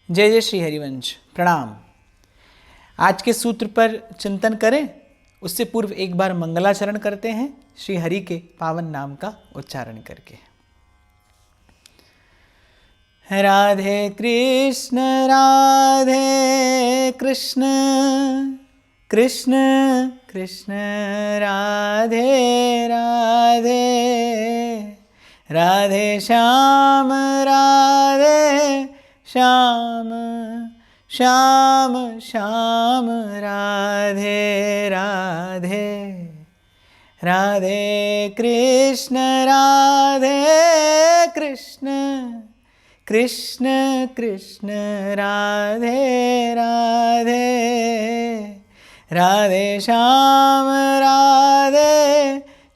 जय जय श्री हरिवंश। प्रणाम। आज के सूत्र पर चिंतन करें उससे पूर्व एक बार मंगलाचरण करते हैं श्री हरि के पावन नाम का उच्चारण करके। राधे कृष्ण कृष्ण कृष्ण राधे राधे, राधे श्याम श्याम श्याम श्याम राधे राधे, राधे कृष्ण कृष्ण कृष्ण राधे राधे, राधे श्याम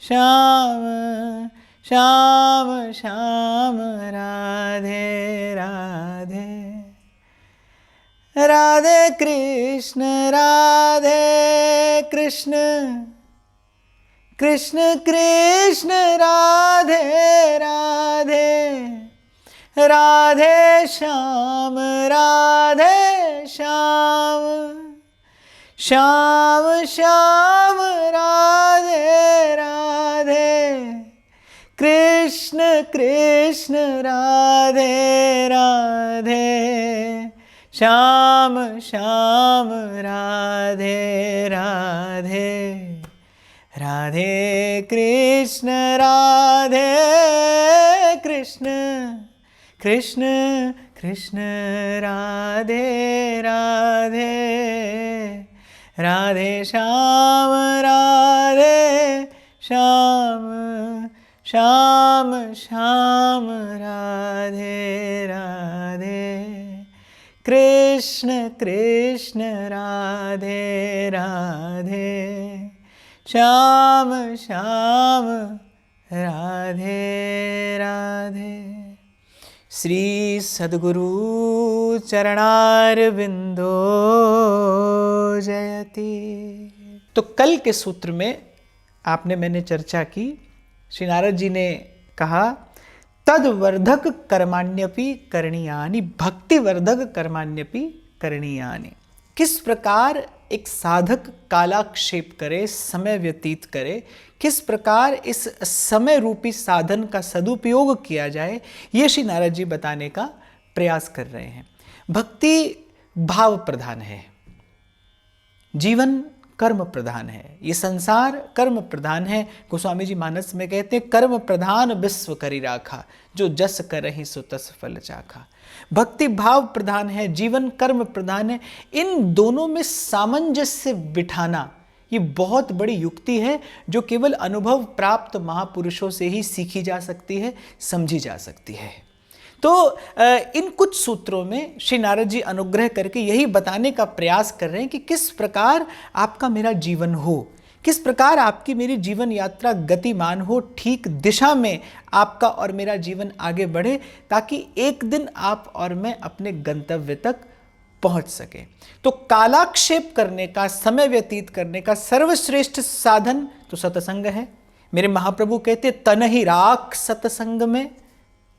श्याम श्याम श्याम राधे राधे, राधे कृष्ण कृष्ण कृष्ण राधे राधे, राधे श्याम श्याम श्याम राधे राधे, कृष्ण कृष्ण राधे राधे, श्याम श्याम राधे राधे, राधे कृष्ण कृष्ण कृष्ण राधे राधे, राधे श्याम श्याम श्याम श्याम राधे राधे, कृष्ण कृष्ण राधे राधे, श्याम श्याम राधे राधे। श्री सद्गुरु चरणारविंदो जयति। तो कल के सूत्र में मैंने चर्चा की, श्री नारद जी ने कहा तद्वर्धक कर्माण्यपि करणीयानि, भक्तिवर्धक कर्माण्यपि करणीयानि। किस प्रकार एक साधक कालाक्षेप करे, समय व्यतीत करे, किस प्रकार इस समय रूपी साधन का सदुपयोग किया जाए, ये श्री नारद जी बताने का प्रयास कर रहे हैं। भक्ति भाव प्रधान है, जीवन कर्म प्रधान है, ये संसार कर्म प्रधान है। गोस्वामी जी मानस में कहते हैं कर्म प्रधान विश्व करी राखा, जो जस करहि सो तस फल चाखा। भक्ति भाव प्रधान है, जीवन कर्म प्रधान है। इन दोनों में सामंजस्य बिठाना ये बहुत बड़ी युक्ति है, जो केवल अनुभव प्राप्त महापुरुषों से ही सीखी जा सकती है, समझी जा सकती है। तो इन कुछ सूत्रों में श्री नारद जी अनुग्रह करके यही बताने का प्रयास कर रहे हैं कि किस प्रकार आपका मेरा जीवन हो, किस प्रकार आपकी मेरी जीवन यात्रा गतिमान हो, ठीक दिशा में आपका और मेरा जीवन आगे बढ़े, ताकि एक दिन आप और मैं अपने गंतव्य तक पहुंच सके। तो कालाक्षेप करने का, समय व्यतीत करने का सर्वश्रेष्ठ साधन तो सत्संग है। मेरे महाप्रभु कहते तन ही राख सत्संग में,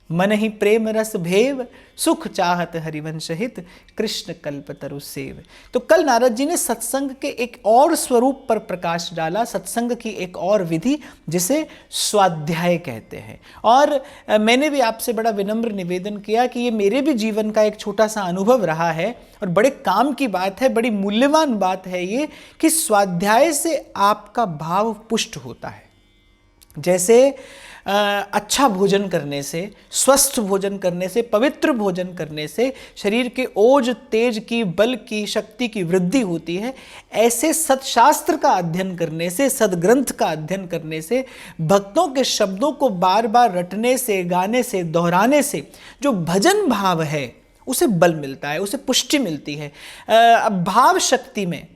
मन ही प्रेम रस भेव, सुख चाहत हरिवंश हित, कृष्ण कल्प तरु सेव। तो कल नारद जी ने सत्संग के एक और स्वरूप पर प्रकाश डाला, सत्संग की एक और विधि जिसे स्वाध्याय कहते हैं। और मैंने भी आपसे बड़ा विनम्र निवेदन किया कि ये मेरे भी जीवन का एक छोटा सा अनुभव रहा है और बड़े काम की बात है, बड़ी मूल्यवान बात है ये कि स्वाध्याय से आपका भाव पुष्ट होता है। जैसे अच्छा भोजन करने से, स्वस्थ भोजन करने से, पवित्र भोजन करने से शरीर के ओज तेज की, बल की, शक्ति की वृद्धि होती है, ऐसे सत्शास्त्र का अध्ययन करने से, सदग्रंथ का अध्ययन करने से, भक्तों के शब्दों को बार बार रटने से, गाने से, दोहराने से जो भजन भाव है उसे बल मिलता है, उसे पुष्टि मिलती है। भाव शक्ति में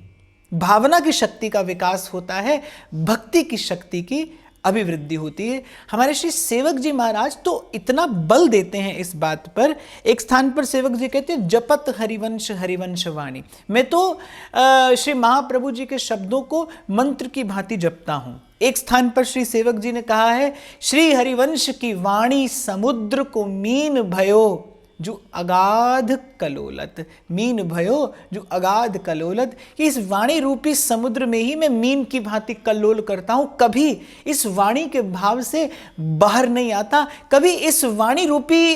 भावना की शक्ति का विकास होता है, भक्ति की शक्ति की अभिवृद्धि होती है। हमारे श्री सेवक जी महाराज तो इतना बल देते हैं इस बात पर। एक स्थान पर सेवक जी कहते हैं जपत हरिवंश हरिवंश वाणी। मैं तो श्री महाप्रभु जी के शब्दों को मंत्र की भांति जपता हूँ। एक स्थान पर श्री सेवक जी ने कहा है श्री हरिवंश की वाणी समुद्र को मीन भयो, जो अगाध कलोलत, मीन भयो जो अगाध कलोलत, कि इस वाणी रूपी समुद्र में ही मैं मीन की भांति कल्लोल करता हूं, कभी इस वाणी के भाव से बाहर नहीं आता, कभी इस वाणी रूपी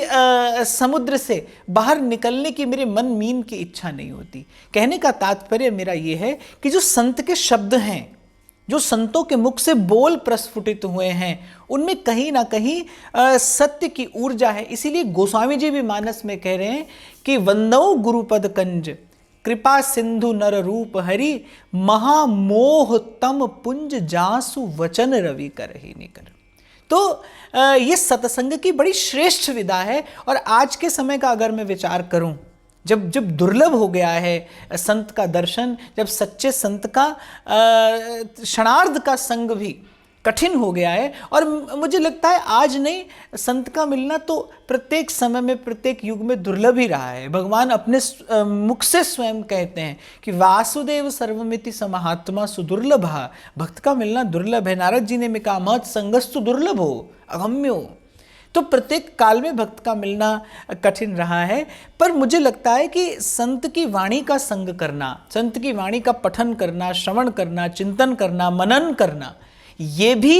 समुद्र से बाहर निकलने की मेरे मन मीन की इच्छा नहीं होती। कहने का तात्पर्य मेरा यह है कि जो संत के शब्द हैं, जो संतों के मुख से बोल प्रस्फुटित हुए हैं, उनमें कहीं ना कहीं सत्य की ऊर्जा है। इसीलिए गोस्वामी जी भी मानस में कह रहे हैं कि वंदौ गुरुपद कंज कृपा सिंधु नर रूप हरि, महामोह तम पुंज जासु वचन रवि करहि निकर। तो ये सत्संग की बड़ी श्रेष्ठ विधा है। और आज के समय का अगर मैं विचार करूं, जब दुर्लभ हो गया है संत का दर्शन, जब सच्चे संत का क्षणार्ध का संग भी कठिन हो गया है, और मुझे लगता है आज नहीं, संत का मिलना तो प्रत्येक समय में, प्रत्येक युग में दुर्लभ ही रहा है। भगवान अपने मुख से स्वयं कहते हैं कि वासुदेव सर्वमिति समहात्मा सुदुर्लभा, भक्त का मिलना दुर्लभ है। नारद जी ने भी कहा महत् संगस्तु दुर्लभो अगम्यो। तो प्रत्येक काल में भक्त का मिलना कठिन रहा है। पर मुझे लगता है कि संत की वाणी का संग करना, संत की वाणी का पठन करना, श्रवण करना, चिंतन करना, मनन करना, ये भी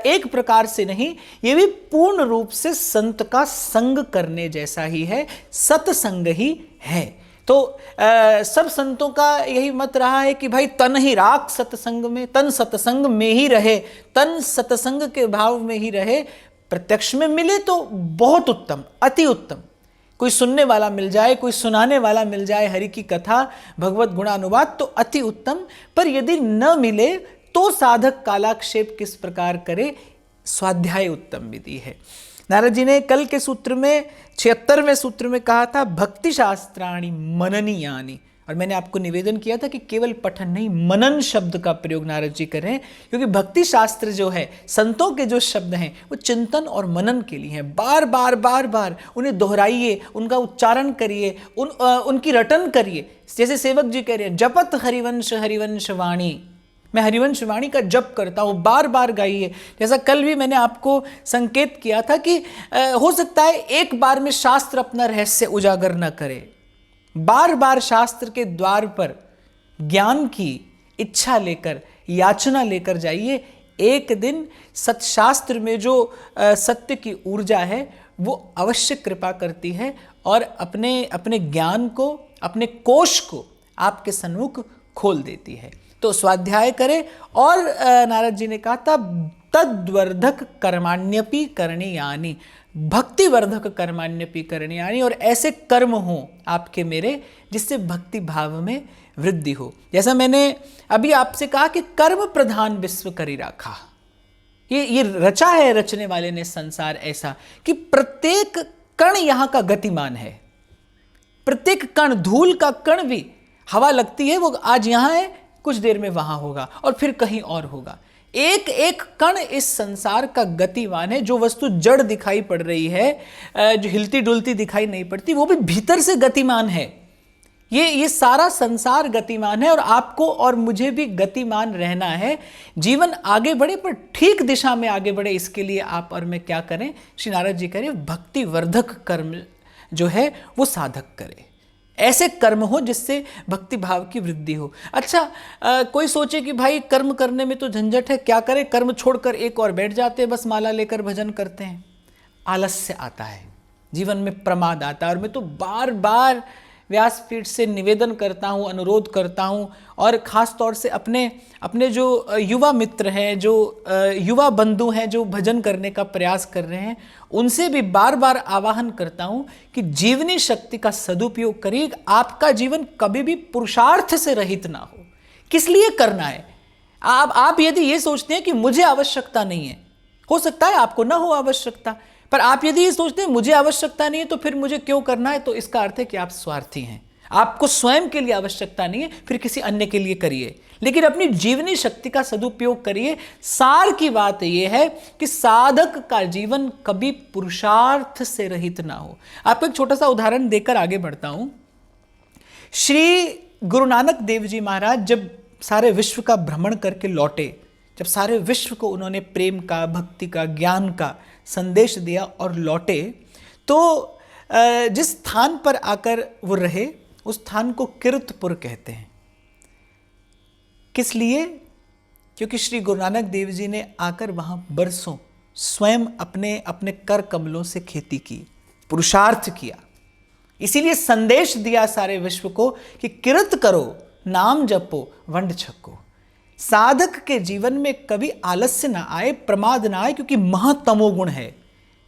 एक प्रकार से नहीं, ये भी पूर्ण रूप से संत का संग करने जैसा ही है, सत्संग ही है। तो सब संतों का यही मत रहा है कि भाई तन ही राख सत्संग में, तन सत्संग में ही रहे, तन सत्संग के भाव में ही रहे। प्रत्यक्ष में मिले तो बहुत उत्तम, अति उत्तम, कोई सुनने वाला मिल जाए, कोई सुनाने वाला मिल जाए हरि की कथा, भगवत गुणानुवाद, तो अति उत्तम। पर यदि न मिले तो साधक कालाक्षेप किस प्रकार करे, स्वाध्याय उत्तम विधि है। नारद जी ने कल के सूत्र में 76वें सूत्र में कहा था भक्ति शास्त्राणि मननीयानि, और मैंने आपको निवेदन किया था कि केवल पठन नहीं, मनन शब्द का प्रयोग नारद जी कर रहे हैं, क्योंकि भक्ति शास्त्र जो है, संतों के जो शब्द हैं वो चिंतन और मनन के लिए हैं। बार बार बार बार उन्हें दोहराइए, उनका उच्चारण करिए, उनकी रटन करिए। जैसे सेवक जी कह रहे हैं जपत हरिवंश हरिवंश वाणी, मैं हरिवंश वाणी का जप करता हूँ, बार बार गाइए। जैसा कल भी मैंने आपको संकेत किया था कि हो सकता है एक बार में शास्त्र अपना रहस्य उजागर न करे, बार बार शास्त्र के द्वार पर ज्ञान की इच्छा लेकर, याचना लेकर जाइए। एक दिन सत्शास्त्र में जो सत्य की ऊर्जा है वो अवश्य कृपा करती है और अपने ज्ञान को, अपने कोश को आपके सन्मुख खोल देती है। तो स्वाध्याय करें। और नारद जी ने कहा था तद्वर्धक कर्माण्यपि करणीयानि, भक्तिवर्धक कर्माण्यपि करणीयानि, और ऐसे कर्म हों आपके मेरे जिससे भक्ति भाव में वृद्धि हो। जैसा मैंने अभी आपसे कहा कि कर्म प्रधान विश्व करी राखा, ये रचा है रचने वाले ने संसार ऐसा कि प्रत्येक कण यहाँ का गतिमान है। प्रत्येक कण, धूल का कण भी, हवा लगती है वो आज यहाँ है, कुछ देर में वहां होगा और फिर कहीं और होगा। एक एक कण इस संसार का गतिमान है। जो वस्तु जड़ दिखाई पड़ रही है, जो हिलती डुलती दिखाई नहीं पड़ती, वो भी भीतर से गतिमान है। ये सारा संसार गतिमान है और आपको और मुझे भी गतिमान रहना है। जीवन आगे बढ़े पर ठीक दिशा में आगे बढ़े, इसके लिए आप और मैं क्या करें? श्री नारद जी करें भक्ति वर्धक कर्म जो है वो साधक करे, ऐसे कर्म हो जिससे भक्ति भाव की वृद्धि हो। अच्छा, कोई सोचे कि भाई कर्म करने में तो झंझट है, क्या करें? कर्म छोड़कर एक और बैठ जाते हैं, बस माला लेकर भजन करते हैं। आलस्य आता है, जीवन में प्रमाद आता है। और मैं तो बार बार व्यासपीठ से निवेदन करता हूँ, अनुरोध करता हूँ, और ख़ास तौर से अपने जो युवा मित्र हैं, जो युवा बंधु हैं जो भजन करने का प्रयास कर रहे हैं, उनसे भी बार बार आवाहन करता हूँ कि जीवनी शक्ति का सदुपयोग करिए। आपका जीवन कभी भी पुरुषार्थ से रहित ना हो। किस लिए करना है? आप यदि ये सोचते हैं कि मुझे आवश्यकता नहीं है, हो सकता है आपको ना हो आवश्यकता, पर आप यदि ये सोचते हैं मुझे आवश्यकता नहीं है तो फिर मुझे क्यों करना है, तो इसका अर्थ है कि आप स्वार्थी हैं। आपको स्वयं के लिए आवश्यकता नहीं है, फिर किसी अन्य के लिए करिए, लेकिन अपनी जीवनी शक्ति का सदुपयोग करिए। सार की बात यह है कि साधक का जीवन कभी पुरुषार्थ से रहित ना हो। आपको एक छोटा सा उदाहरण देकर आगे बढ़ता हूं। श्री गुरु नानक देव जी महाराज जब सारे विश्व का भ्रमण करके लौटे, जब सारे विश्व को उन्होंने प्रेम का, भक्ति का, ज्ञान का संदेश दिया और लौटे, तो जिस स्थान पर आकर वो रहे उस स्थान को कीर्तपुर कहते हैं। किस लिए? क्योंकि श्री गुरु नानक देव जी ने आकर वहां बरसों स्वयं अपने अपने कर कमलों से खेती की, पुरुषार्थ किया, इसीलिए संदेश दिया सारे विश्व को कि किरत करो, नाम जपो, वंड छको। साधक के जीवन में कभी आलस्य ना आए, प्रमाद ना आए, क्योंकि महातमोगुण है,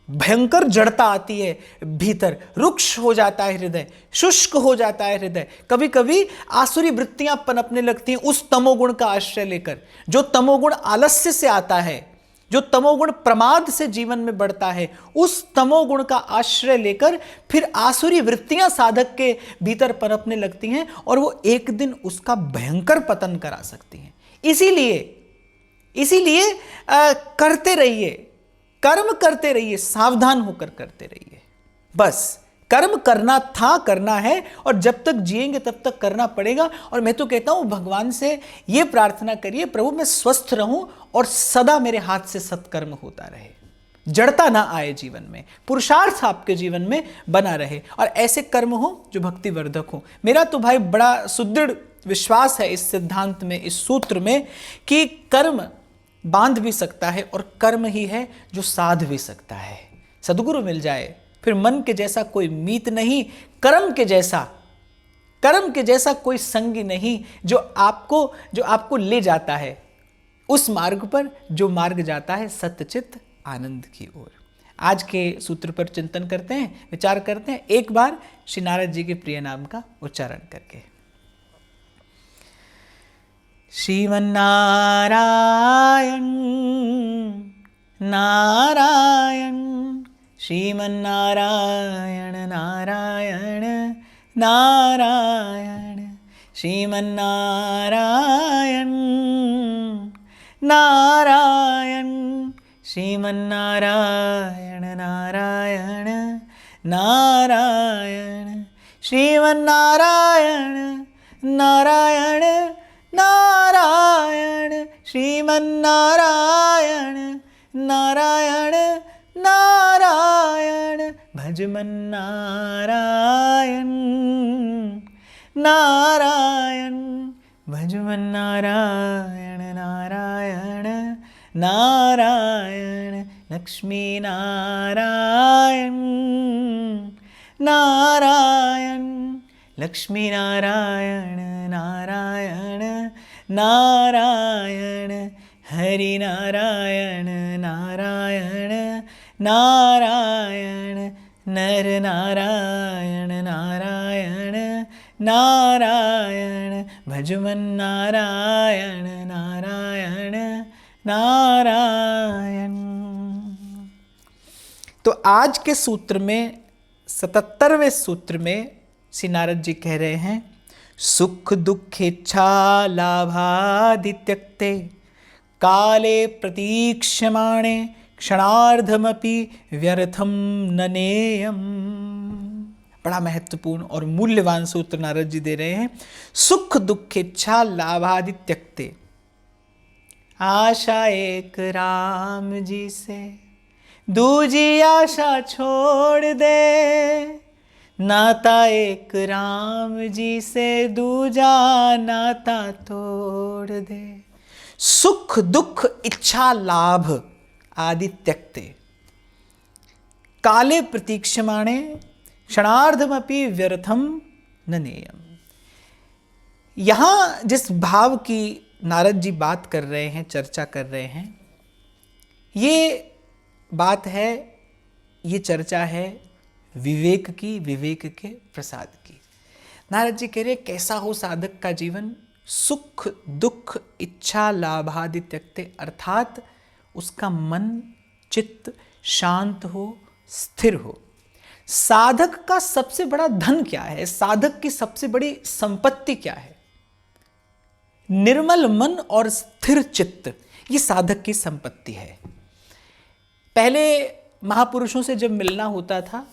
भयंकर जड़ता आती है भीतर, रुक्ष हो जाता है हृदय, शुष्क हो जाता है हृदय, कभी कभी आसुरी वृत्तियां पनपने लगती हैं उस तमोगुण का आश्रय लेकर। जो तमोगुण आलस्य से आता है, जो तमोगुण प्रमाद से जीवन में बढ़ता है, उस तमोगुण का आश्रय लेकर फिर आसुरी वृत्तियां साधक के भीतर पनपने लगती हैं और वो एक दिन उसका भयंकर पतन करा सकती हैं। इसीलिए करते रहिए, कर्म करते रहिए, सावधान होकर करते रहिए। बस कर्म करना था, करना है, और जब तक जिएंगे तब तक करना पड़ेगा। और मैं तो कहता हूं भगवान से ये प्रार्थना करिए, प्रभु मैं स्वस्थ रहूं और सदा मेरे हाथ से सत्कर्म होता रहे, जड़ता ना आए जीवन में, पुरुषार्थ आपके जीवन में बना रहे और ऐसे कर्म हो जो भक्ति वर्धक हो। मेरा तो भाई बड़ा सुदृढ़ विश्वास है इस सिद्धांत में, इस सूत्र में, कि कर्म बांध भी सकता है और कर्म ही है जो साध भी सकता है। सद्गुरु मिल जाए फिर मन के जैसा कोई मीत नहीं, कर्म के जैसा कोई संगी नहीं, जो आपको ले जाता है उस मार्ग पर जो मार्ग जाता है सत्यचित आनंद की ओर। आज के सूत्र पर चिंतन करते हैं, विचार करते हैं एक बार श्री नारद जी के प्रिय नाम का उच्चारण करके। श्रीमन्नारायण नारायण, श्रीमन्नारायण नारायण नारायण, श्रीमन्नारायण नारायण, श्रीमन्नारायण नारायण नारायण, श्रीमन्नारायण नारायण नारायण, श्रीमन्नारायण नारायण नारायण, भजमन्नारायण नारायण, भजमन्नारायण नारायण नारायण, लक्ष्मी नारायण नारायण, लक्ष्मी नारायण नारायण नारायण, हरि नारायण नारायण नारायण, नर नारायण नारायण नारायण, भजमन नारायण नारायण नारायण। तो आज के सूत्र में 77वें सूत्र में श्री नारद जी कह रहे हैं, सुख दुखेच्छा लाभादि त्यक्ते काले प्रतीक्षमाणे क्षणार्धमपि व्यर्थम न नेयम्। बड़ा महत्वपूर्ण और मूल्यवान सूत्र नारद जी दे रहे हैं। सुख दुखेच्छा लाभादि त्यक्ते, आशा एक राम जी से दूजी आशा छोड़ दे, नाता एक राम जी से दूजा नाता तोड़ दे। सुख दुख इच्छा लाभ आदि त्यक्ते काले प्रतीक्षमाणे क्षणार्धमपि व्यर्थम न नेयम्। यहां जिस भाव की नारद जी बात कर रहे हैं, चर्चा कर रहे हैं, ये बात है, ये चर्चा है विवेक की, विवेक के प्रसाद की। नारद जी कह रहे कैसा हो साधक का जीवन, सुख दुख इच्छा लाभादि त्यक्ते, अर्थात उसका मन चित्त शांत हो, स्थिर हो। साधक का सबसे बड़ा धन क्या है, साधक की सबसे बड़ी संपत्ति क्या है? निर्मल मन और स्थिर चित्त, ये साधक की संपत्ति है। पहले महापुरुषों से जब मिलना होता था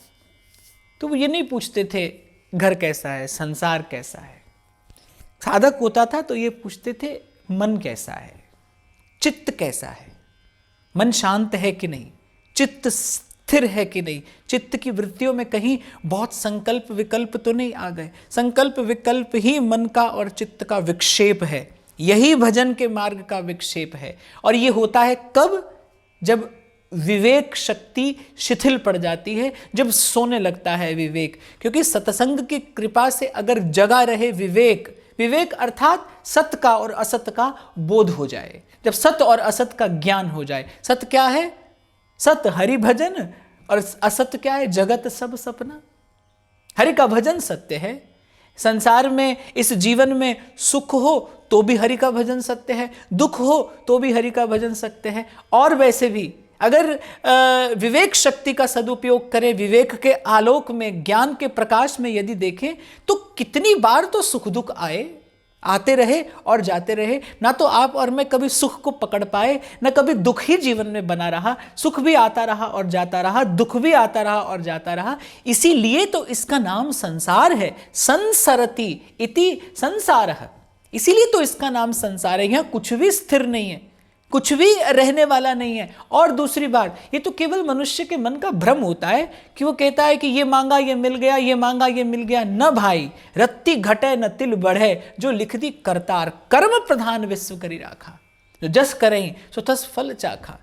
तो वो ये नहीं पूछते थे घर कैसा है, संसार कैसा है। साधक होता था तो ये पूछते थे मन कैसा है, चित्त कैसा है, मन शांत है कि नहीं, चित्त स्थिर है कि नहीं, चित्त की वृत्तियों में कहीं बहुत संकल्प विकल्प तो नहीं आ गए। संकल्प विकल्प ही मन का और चित्त का विक्षेप है, यही भजन के मार्ग का विक्षेप है। और ये होता है कब? जब विवेक शक्ति शिथिल पड़ जाती है, जब सोने लगता है विवेक। क्योंकि सत्संग की कृपा से अगर जगा रहे विवेक, विवेक अर्थात सत्य का और असत्य का बोध हो जाए, जब सत्य और असत्य का ज्ञान हो जाए। सत्य क्या है? सत्य हरि भजन, और असत्य क्या है? जगत सब सपना। हरि का भजन सत्य है। संसार में, इस जीवन में सुख हो तो भी हरि का भजन सत्य है, दुख हो तो भी हरि का भजन सत्य है। और वैसे भी अगर विवेक शक्ति का सदुपयोग करें, विवेक के आलोक में, ज्ञान के प्रकाश में यदि देखें, तो कितनी बार तो सुख दुख आते रहे और जाते रहे। ना तो आप और मैं कभी सुख को पकड़ पाए, ना कभी दुख ही जीवन में बना रहा। सुख भी आता रहा और जाता रहा, दुख भी आता रहा और जाता रहा। इसीलिए तो इसका नाम संसार है। संसरति इति संसारः, इसीलिए तो इसका नाम संसार है। यहां कुछ भी स्थिर नहीं है, कुछ भी रहने वाला नहीं है। और दूसरी बात, ये तो केवल मनुष्य के मन का भ्रम होता है कि वो कहता है कि ये मांगा ये मिल गया, ये मांगा ये मिल गया। न भाई, रत्ती घटे न तिल बढ़े, जो लिख दी करतार, कर्म प्रधान विश्व करी राखा। जो जस करें सो तस फल चाखा।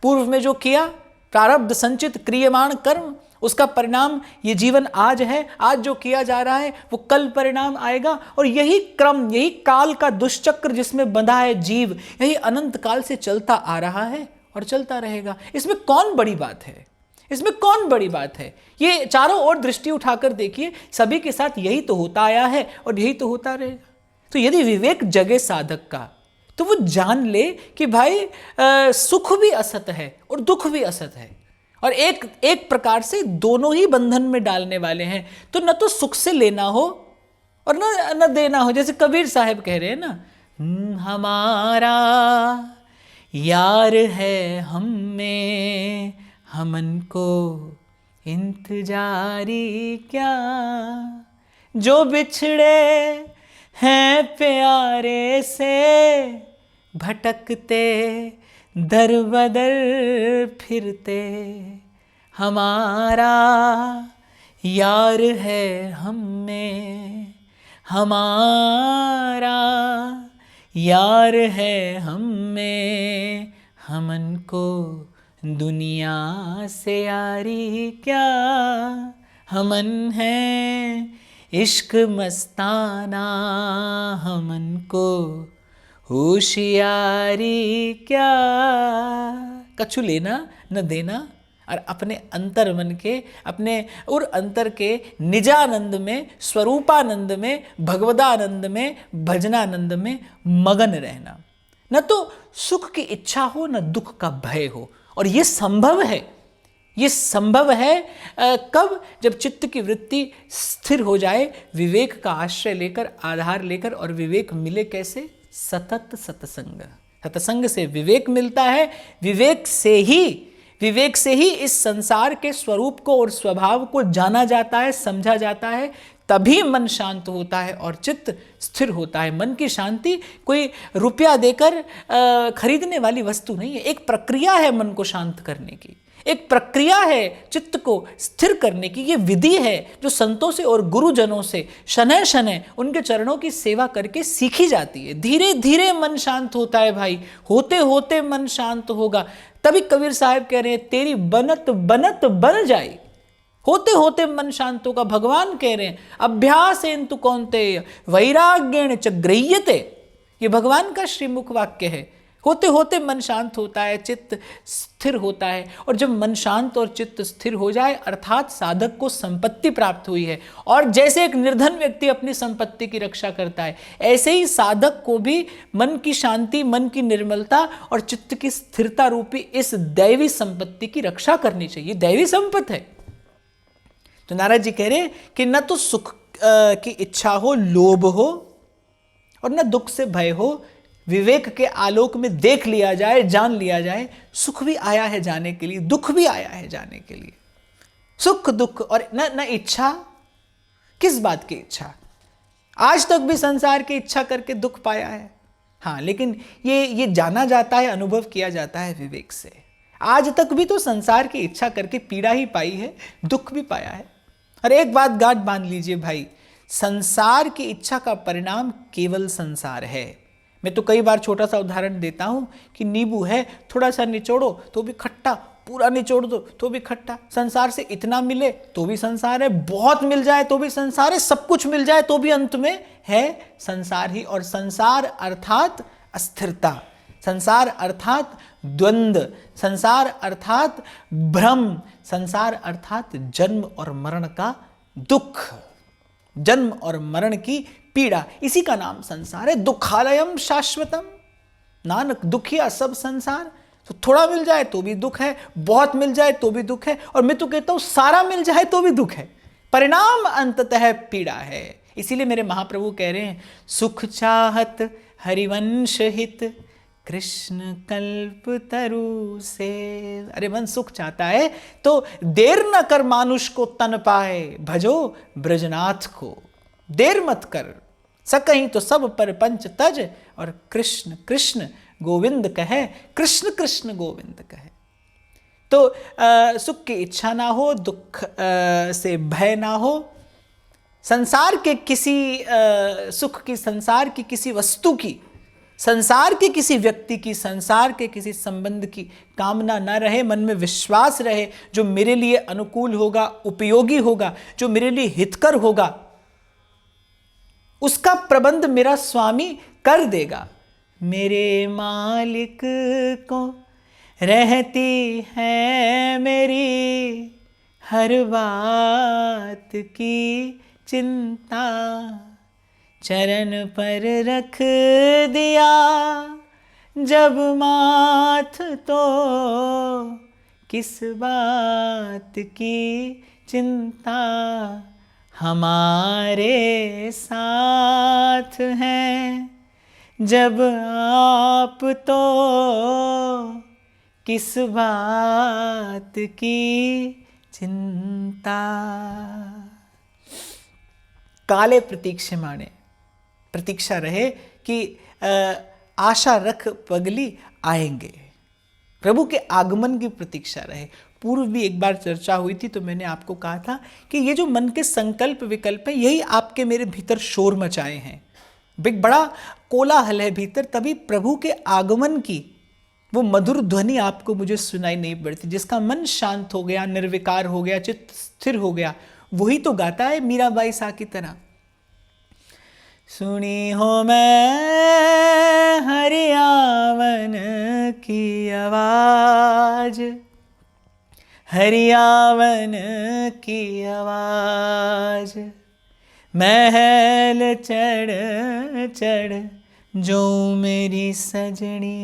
पूर्व में जो किया, प्रारब्ध संचित क्रियमाण कर्म, उसका परिणाम ये जीवन आज है। आज जो किया जा रहा है वो कल परिणाम आएगा। और यही क्रम, यही काल का दुष्चक्र जिसमें बंधा है जीव, यही अनंत काल से चलता आ रहा है और चलता रहेगा। इसमें कौन बड़ी बात है? इसमें कौन बड़ी बात है? ये चारों ओर दृष्टि उठाकर देखिए, सभी के साथ यही तो होता आया है और यही तो होता रहेगा। तो यदि विवेक जगे साधक का, तो वो जान ले कि भाई सुख भी असत है और दुख भी असत है, और एक प्रकार से दोनों ही बंधन में डालने वाले हैं। तो न तो सुख से लेना हो और न देना हो। जैसे कबीर साहब कह रहे हैं ना, हमारा यार है हम में, हमन को इंतजारी क्या, जो बिछड़े हैं प्यारे से, भटकते दर बदर फिरते, हमारा यार है हम में, हमारा यार है हम में, हमन को दुनिया से यारी क्या, हमन है इश्क मस्ताना, हमन को होशियारी क्या। कछु लेना न देना, और अपने अंतर मन के, अपने और अंतर के निजानंद में, स्वरूपानंद में, भगवदानंद में, भजनानंद में मगन रहना। न तो सुख की इच्छा हो, न दुख का भय हो। और ये संभव है, ये संभव है कब? जब चित्त की वृत्ति स्थिर हो जाए, विवेक का आश्रय लेकर, आधार लेकर। और विवेक मिले कैसे? सतत सत्संग। सत्संग से विवेक मिलता है। विवेक से ही इस संसार के स्वरूप को और स्वभाव को जाना जाता है, समझा जाता है। तभी मन शांत होता है और चित्त स्थिर होता है। मन की शांति कोई रुपया देकर खरीदने वाली वस्तु नहीं है। एक प्रक्रिया है मन को शांत करने की, एक प्रक्रिया है चित्त को स्थिर करने की। ये विधि है जो संतों से और गुरुजनों से शनय शनय उनके चरणों की सेवा करके सीखी जाती है। धीरे धीरे मन शांत होता है भाई, होते होते मन शांत होगा। तभी कबीर साहब कह रहे हैं, तेरी बनत बनत बन जाए, होते होते मन शांत होगा। भगवान कह रहे हैं, अभ्यासेन तु कौन्तेय वैराग्येण च गृह्यते। ये भगवान का श्रीमुख वाक्य है। होते होते मन शांत होता है, चित्त स्थिर होता है। और जब मन शांत और चित्त स्थिर हो जाए, अर्थात साधक को संपत्ति प्राप्त हुई है। और जैसे एक निर्धन व्यक्ति अपनी संपत्ति की रक्षा करता है, ऐसे ही साधक को भी मन की शांति, मन की निर्मलता और चित्त की स्थिरता रूपी इस दैवी संपत्ति की रक्षा करनी चाहिए। दैवी संपत्ति है। तो नारद जी कह रहे हैं कि न तो सुख की इच्छा हो, लोभ हो, और न दुख से भय हो। विवेक के आलोक में देख लिया जाए, जान लिया जाए, सुख भी आया है जाने के लिए, दुख भी आया है जाने के लिए। सुख दुख और न इच्छा। किस बात की इच्छा? आज तक भी संसार की इच्छा करके दुख पाया है। हाँ, लेकिन ये जाना जाता है, अनुभव किया जाता है विवेक से। आज तक भी तो संसार की इच्छा करके पीड़ा ही पाई है, दुख भी पाया है। और एक बात गांठ बांध लीजिए भाई, संसार की इच्छा का परिणाम केवल संसार है। मैं तो कई बार छोटा सा उदाहरण देता हूं कि नींबू है, थोड़ा सा निचोड़ो तो भी खट्टा, पूरा निचोड़ दो तो भी खट्टा। संसार से इतना मिले तो भी संसार है, बहुत मिल जाए तो भी संसार है, सब कुछ मिल जाए तो भी अंत में है संसार ही। और संसार अर्थात अस्थिरता, संसार अर्थात द्वंद्व, संसार अर्थात भ्रम, संसार अर्थात जन्म और मरण का दुख, जन्म और मरण की पीड़ा, इसी का नाम संसार है। दुखालयम शाश्वतम, नानक दुखिया सब संसार। तो थोड़ा मिल जाए तो भी दुख है, बहुत मिल जाए तो भी दुख है, और मैं तो कहता हूं सारा मिल जाए तो भी दुख है। परिणाम अंततः पीड़ा है। इसीलिए मेरे महाप्रभु कह रहे हैं, सुख चाहत हरिवंश हित कृष्ण कल्प तरु से। अरे मन सुख चाहता है तो देर न कर मानुष को तन पाए, भजो ब्रजनाथ को। देर मत कर, सकहीं तो सब पर पंच तज, और कृष्ण कृष्ण गोविंद कहे, कृष्ण कृष्ण गोविंद कहे। तो सुख की इच्छा ना हो, दुख से भय ना हो, संसार के किसी सुख की, संसार की किसी वस्तु की, संसार के किसी व्यक्ति की, संसार के किसी संबंध की कामना न रहे, मन में विश्वास रहे, जो मेरे लिए अनुकूल होगा, उपयोगी होगा, जो मेरे लिए हितकर होगा, उसका प्रबंध मेरा स्वामी कर देगा। मेरे मालिक को रहती है मेरी हर बात की चिंता, चरण पर रख दिया जब माथ तो किस बात की चिंता, हमारे साथ हैं जब आप तो किस बात की चिंता। काले प्रतीक्षमाणे, प्रतीक्षा रहे कि आशा रख पगली आएंगे, प्रभु के आगमन की प्रतीक्षा रहे। पूर्व भी एक बार चर्चा हुई थी तो मैंने आपको कहा था कि ये जो मन के संकल्प विकल्प है, यही आपके मेरे भीतर शोर मचाए हैं। एक बड़ा कोलाहल है भीतर, तभी प्रभु के आगमन की वो मधुर ध्वनि आपको मुझे सुनाई नहीं पड़ती। जिसका मन शांत हो गया, निर्विकार हो गया, चित्त स्थिर हो गया, वही तो गाता है मीराबाई सा की तरह। सुनी हो मैं हरियावन की आवाज, हरियावन की आवाज, महल चढ़ चढ़ जो मेरी सजनी,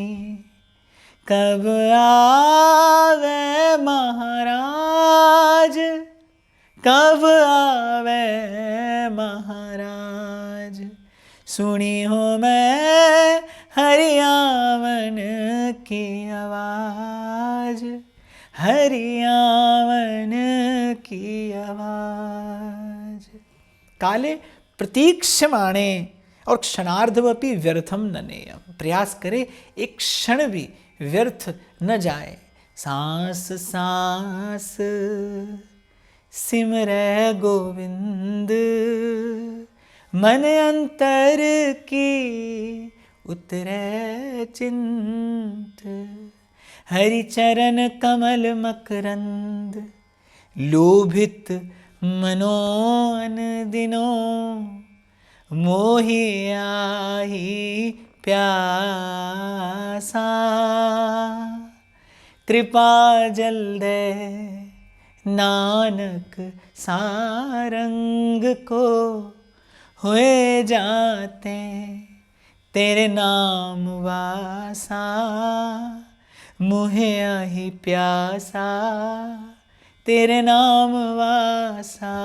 कब आवे महाराज, कब आवे महाराज। सुनी हो मैं हरियावन की आवाज, हरियावन की आवाज। काले प्रतीक्षमाणे, और क्षणार्धवपि व्यर्थम न नेयम, प्रयास करे एक क्षण भी व्यर्थ न जाए। सांस सांस सिमरै गोविंद, मन अंतर की उतरै चिंत, हरि चरण कमल मकरंद, लोभित मनोन दिनों, मोहि आही प्यासा, कृपा जल दे नानक सारंग को, हुए जाते तेरे नाम वासा, मुहे आही प्यासा, तेरे नाम वासा,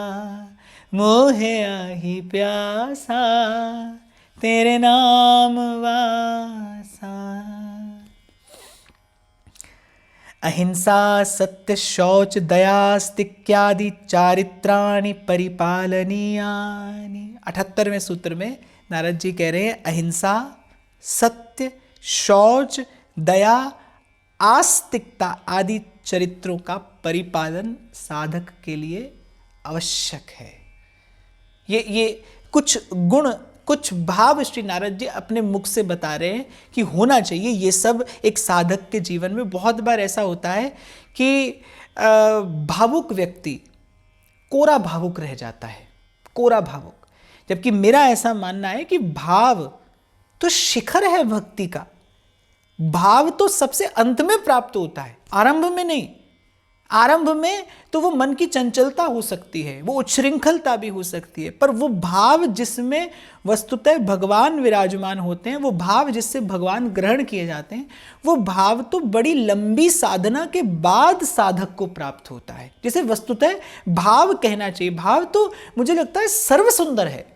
मोहे आही प्यासा, तेरे नाम वासा। अहिंसा सत्य शौच दयास्तिक्यादि चारित्राणि परिपालनीयानि। 78वें सूत्र में नारद जी कह रहे हैं, अहिंसा, सत्य, शौच, दया आस्तिकता आदि चरित्रों का परिपालन साधक के लिए आवश्यक है। ये कुछ गुण, कुछ भाव श्री नारद जी अपने मुख से बता रहे हैं कि होना चाहिए। ये सब एक साधक के जीवन में बहुत बार ऐसा होता है कि भावुक व्यक्ति कोरा भावुक रह जाता है, कोरा भावुक। जबकि मेरा ऐसा मानना है कि भाव तो शिखर है भक्ति का, भाव तो सबसे अंत में प्राप्त होता है, आरंभ में नहीं। आरंभ में तो वो मन की चंचलता हो सकती है, वो उच्छृंखलता भी हो सकती है, पर वो भाव जिसमें वस्तुतः भगवान विराजमान होते हैं, वो भाव जिससे भगवान ग्रहण किए जाते हैं, वो भाव तो बड़ी लंबी साधना के बाद साधक को प्राप्त होता है, जिसे वस्तुतः भाव कहना चाहिए। भाव तो मुझे लगता है सर्व सुंदर है,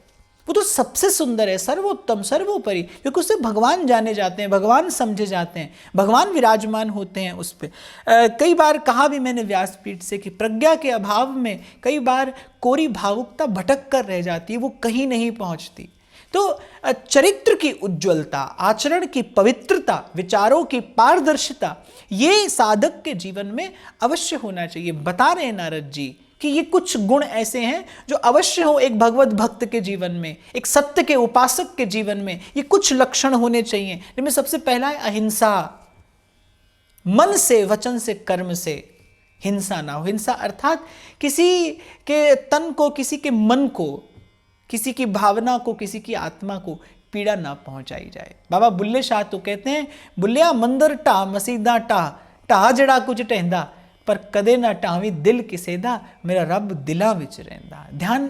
वो तो सबसे सुंदर है, सर्वोत्तम, सर्वोपरि, क्योंकि उससे भगवान जाने जाते हैं, भगवान समझे जाते हैं, भगवान विराजमान होते हैं उस पर। कई बार कहा भी मैंने व्यासपीठ से कि प्रज्ञा के अभाव में कई बार कोरी भावुकता भटक कर रह जाती है, वो कहीं नहीं पहुंचती। तो चरित्र की उज्ज्वलता, आचरण की पवित्रता, विचारों की पारदर्शिता, ये साधक के जीवन में अवश्य होना चाहिए। बता रहे हैं नारद जी कि ये कुछ गुण ऐसे हैं जो अवश्य हो एक भगवत भक्त के जीवन में, एक सत्य के उपासक के जीवन में। ये कुछ लक्षण होने चाहिए, जिनमें सबसे पहला है अहिंसा। मन से, वचन से, कर्म से हिंसा ना हो। हिंसा अर्थात किसी के तन को, किसी के मन को, किसी की भावना को, किसी की आत्मा को पीड़ा ना पहुंचाई जाए। बाबा बुल्ले शाह तो कहते हैं, बुल्लिया मंदिर टा मसीदा टा जड़ा कुछ टहंदा, पर कदे ना टावी दिल किसे दा, मेरा रब दिला विच रहंदा। ध्यान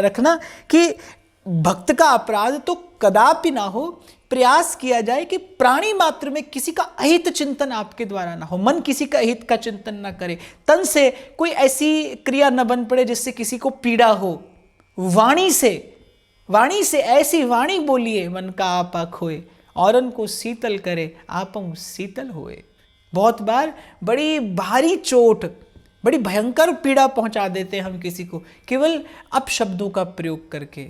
रखना कि भक्त का अपराध तो कदापि ना हो, प्रयास किया जाए कि प्राणी मात्र में किसी का अहित चिंतन आपके द्वारा ना हो, मन किसी का अहित का चिंतन ना करे, तन से कोई ऐसी क्रिया न बन पड़े जिससे किसी को पीड़ा हो। वाणी से ऐसी वाणी बोलिए मन का आपा खोए, औरन को शीतल करे आपम शीतल होए। बहुत बार बड़ी भारी चोट, बड़ी भयंकर पीड़ा पहुंचा देते हैं हम किसी को केवल अपशब्दों का प्रयोग करके,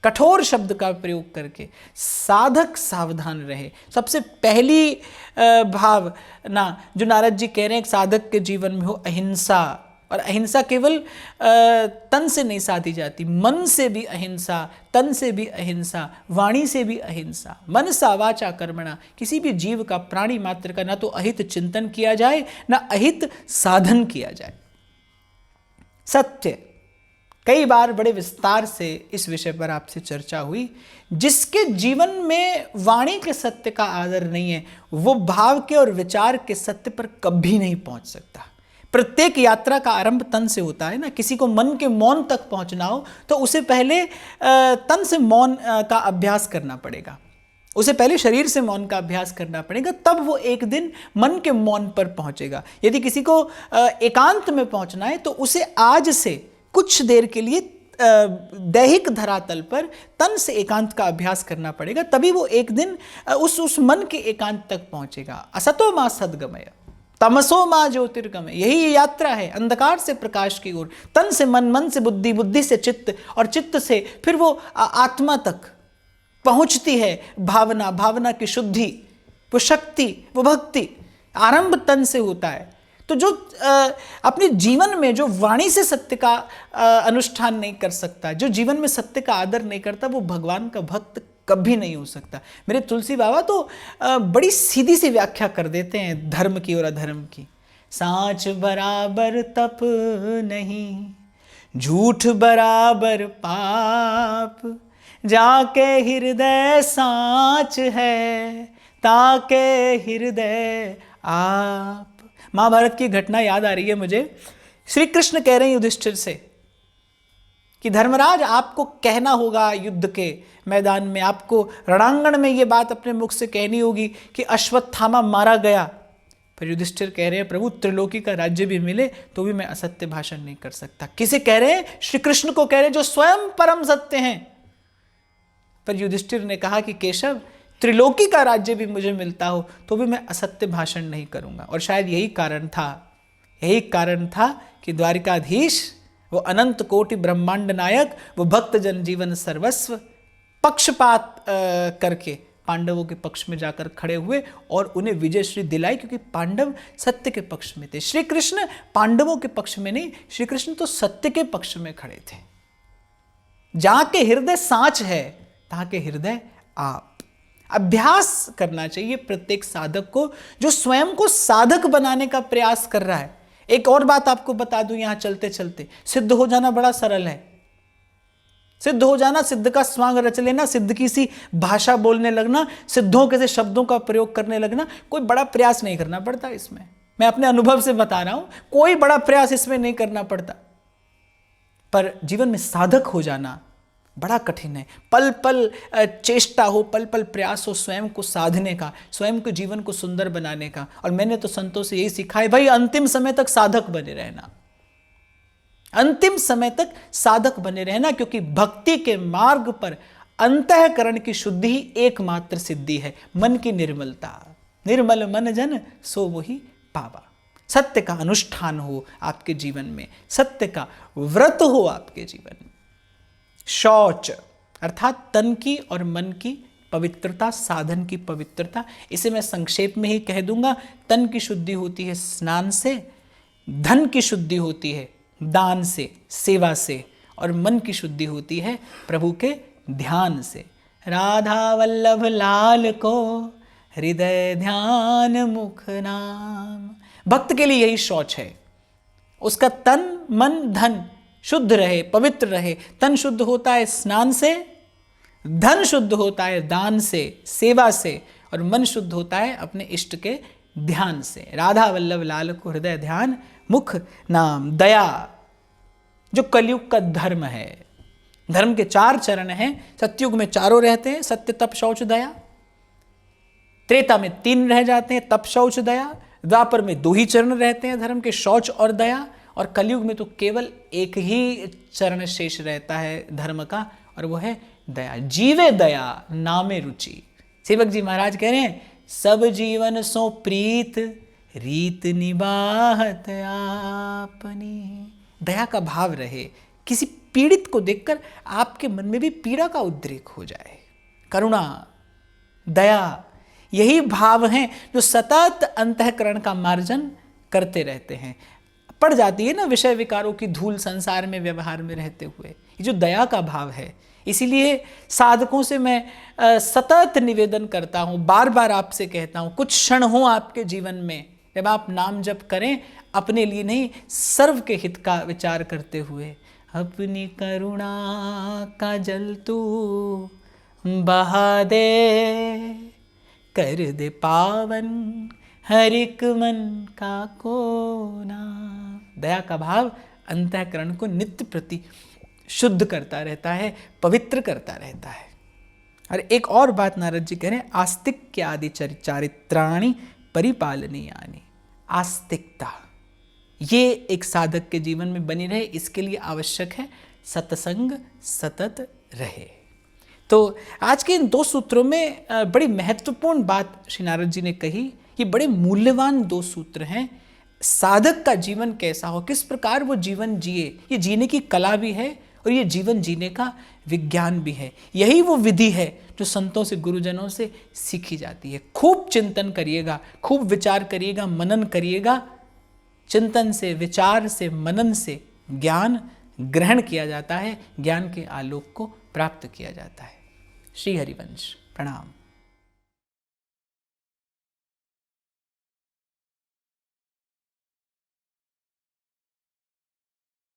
कठोर शब्द का प्रयोग करके। साधक सावधान रहे। सबसे पहली भाव ना जो नारद जी कह रहे हैं साधक के जीवन में हो, अहिंसा। और अहिंसा केवल तन से नहीं साधी जाती, मन से भी अहिंसा, तन से भी अहिंसा, वाणी से भी अहिंसा। मनसा वाचा कर्मणा, किसी भी जीव का, प्राणी मात्र का ना तो अहित चिंतन किया जाए, ना अहित साधन किया जाए। सत्य, कई बार बड़े विस्तार से इस विषय पर आपसे चर्चा हुई। जिसके जीवन में वाणी के सत्य का आदर नहीं है, वो भाव के और विचार के सत्य पर कभी नहीं पहुंच सकता। प्रत्येक यात्रा का आरंभ तन से होता है ना। किसी को मन के मौन तक पहुंचना हो तो उसे पहले तन से मौन का अभ्यास करना पड़ेगा, उसे पहले शरीर से मौन का अभ्यास करना पड़ेगा, तब वो एक दिन मन के मौन पर पहुंचेगा। यदि किसी को एकांत में पहुंचना है तो उसे आज से कुछ देर के लिए दैहिक धरातल पर तन से एकांत का अभ्यास करना पड़ेगा, तभी वो एक दिन उस मन के एकांत तक पहुंचेगा। असतो मा सद्गमय तमसो माँ ज्योतिर्गमय, यही यात्रा है अंधकार से प्रकाश की ओर। तन से मन, मन से बुद्धि, बुद्धि से चित्त, और चित्त से फिर वो आत्मा तक पहुंचती है भावना, भावना की शुद्धि, वो शक्ति, वो भक्ति। आरंभ तन से होता है। तो जो अपने जीवन में जो वाणी से सत्य का अनुष्ठान नहीं कर सकता, जो जीवन में सत्य का आदर नहीं करता, वो भगवान का भक्त कभी नहीं हो सकता। मेरे तुलसी बाबा तो बड़ी सीधी सी व्याख्या कर देते हैं धर्म की और अधर्म की। सांच बराबर तप नहीं, झूठ बराबर पाप, जाके हृदय सांच है, ताके हृदय आप। महाभारत की घटना याद आ रही है मुझे। श्री कृष्ण कह रहे हैं युधिष्ठिर से कि धर्मराज, आपको कहना होगा युद्ध के मैदान में, आपको रणांगण में ये बात अपने मुख से कहनी होगी कि अश्वत्थामा मारा गया। पर युधिष्ठिर कह रहे हैं, प्रभु त्रिलोकी का राज्य भी मिले तो भी मैं असत्य भाषण नहीं कर सकता। किसे कह रहे हैं? श्री कृष्ण को कह रहे हैं, जो स्वयं परम सत्य हैं। पर युधिष्ठिर ने कहा कि केशव, त्रिलोकी का राज्य भी मुझे मिलता हो तो भी मैं असत्य भाषण नहीं करूंगा। और शायद यही कारण था कि द्वारिकाधीश, वो अनंत कोटि ब्रह्मांड नायक, वो भक्त जन जीवन सर्वस्व, पक्षपात करके पांडवों के पक्ष में जाकर खड़े हुए और उन्हें विजयश्री दिलाई, क्योंकि पांडव सत्य के पक्ष में थे। श्री कृष्ण पांडवों के पक्ष में नहीं, श्री कृष्ण तो सत्य के पक्ष में खड़े थे। जहां के हृदय सांच है तहां के हृदय आप। अभ्यास करना चाहिए प्रत्येक साधक को जो स्वयं को साधक बनाने का प्रयास कर रहा है। एक और बात आपको बता दूं यहां चलते चलते, सिद्ध हो जाना बड़ा सरल है। सिद्ध हो जाना, सिद्ध का स्वांग रच लेना, सिद्ध की सी भाषा बोलने लगना, सिद्धों के से शब्दों का प्रयोग करने लगना, कोई बड़ा प्रयास नहीं करना पड़ता इसमें। मैं अपने अनुभव से बता रहा हूं, कोई बड़ा प्रयास इसमें नहीं करना पड़ता। पर जीवन में साधक हो जाना बड़ा कठिन है। पल पल चेष्टा हो, पल पल प्रयास हो स्वयं को साधने का, स्वयं के जीवन को सुंदर बनाने का। और मैंने तो संतों से यही सीखा है, भाई अंतिम समय तक साधक बने रहना, अंतिम समय तक साधक बने रहना, क्योंकि भक्ति के मार्ग पर अंतःकरण की शुद्धि ही एकमात्र सिद्धि है। मन की निर्मलता, निर्मल मन जन सो वही पावा। सत्य का अनुष्ठान हो आपके जीवन में, सत्य का व्रत हो आपके जीवन में। शौच अर्थात तन की और मन की पवित्रता, साधन की पवित्रता, इसे मैं संक्षेप में ही कह दूंगा। तन की शुद्धि होती है स्नान से, धन की शुद्धि होती है दान से, सेवा से, और मन की शुद्धि होती है प्रभु के ध्यान से। राधा वल्लभ लाल को हृदय ध्यान मुख नाम। भक्त के लिए यही शौच है, उसका तन मन धन शुद्ध रहे, पवित्र रहे। तन शुद्ध होता है स्नान से, धन शुद्ध होता है दान से, सेवा से, और मन शुद्ध होता है अपने इष्ट के ध्यान से। राधा वल्लभ लाल को हृदय ध्यान मुख नाम। दया जो कलयुग का धर्म है, धर्म के 4 चरण हैं। सतयुग में चारों रहते हैं, सत्य तप शौच दया। त्रेता में 3 रह जाते हैं, तप शौच दया। द्वापर में 2 ही चरण रहते हैं धर्म के, शौच और दया। और कलयुग में तो केवल एक ही चरण शेष रहता है धर्म का, और वो है दया। जीवे दया नामे रुचि। सेवक जी महाराज कह रहे हैं, सब जीवन सो प्रीत रीत निबाहत आपनी। दया का भाव रहे, किसी पीड़ित को देखकर आपके मन में भी पीड़ा का उद्रेक हो जाए। करुणा, दया, यही भाव हैं जो सतत अंतःकरण का मार्जन करते रहते हैं। पड़ जाती है ना विषय विकारों की धूल संसार में व्यवहार में रहते हुए, ये जो दया का भाव है। इसीलिए साधकों से मैं सतत निवेदन करता हूँ, बार बार आपसे कहता हूँ, कुछ क्षण हो आपके जीवन में जब आप नाम जप करें, अपने लिए नहीं, सर्व के हित का विचार करते हुए। अपनी करुणा का जल तू बहा दे, कर दे पावन हर एक मन का कोना। दया का भाव अंतःकरण को नित्य प्रति शुद्ध करता रहता है, पवित्र करता रहता है। और एक और बात नारद जी कह रहे हैं, आस्तिक्य आदि चारित्राणि परिपालनीयानि। आस्तिकता ये एक साधक के जीवन में बनी रहे, इसके लिए आवश्यक है सत्संग सतत रहे। तो आज के इन 2 सूत्रों में बड़ी महत्वपूर्ण बात श्री नारद जी ने कही। ये बड़े मूल्यवान 2 सूत्र हैं। साधक का जीवन कैसा हो, किस प्रकार वो जीवन जिए, ये जीने की कला भी है और ये जीवन जीने का विज्ञान भी है। यही वो विधि है जो संतों से, गुरुजनों से सीखी जाती है। खूब चिंतन करिएगा, खूब विचार करिएगा, मनन करिएगा। चिंतन से, विचार से, मनन से ज्ञान ग्रहण किया जाता है, ज्ञान के आलोक को प्राप्त किया जाता है। श्री हरिवंश। प्रणाम।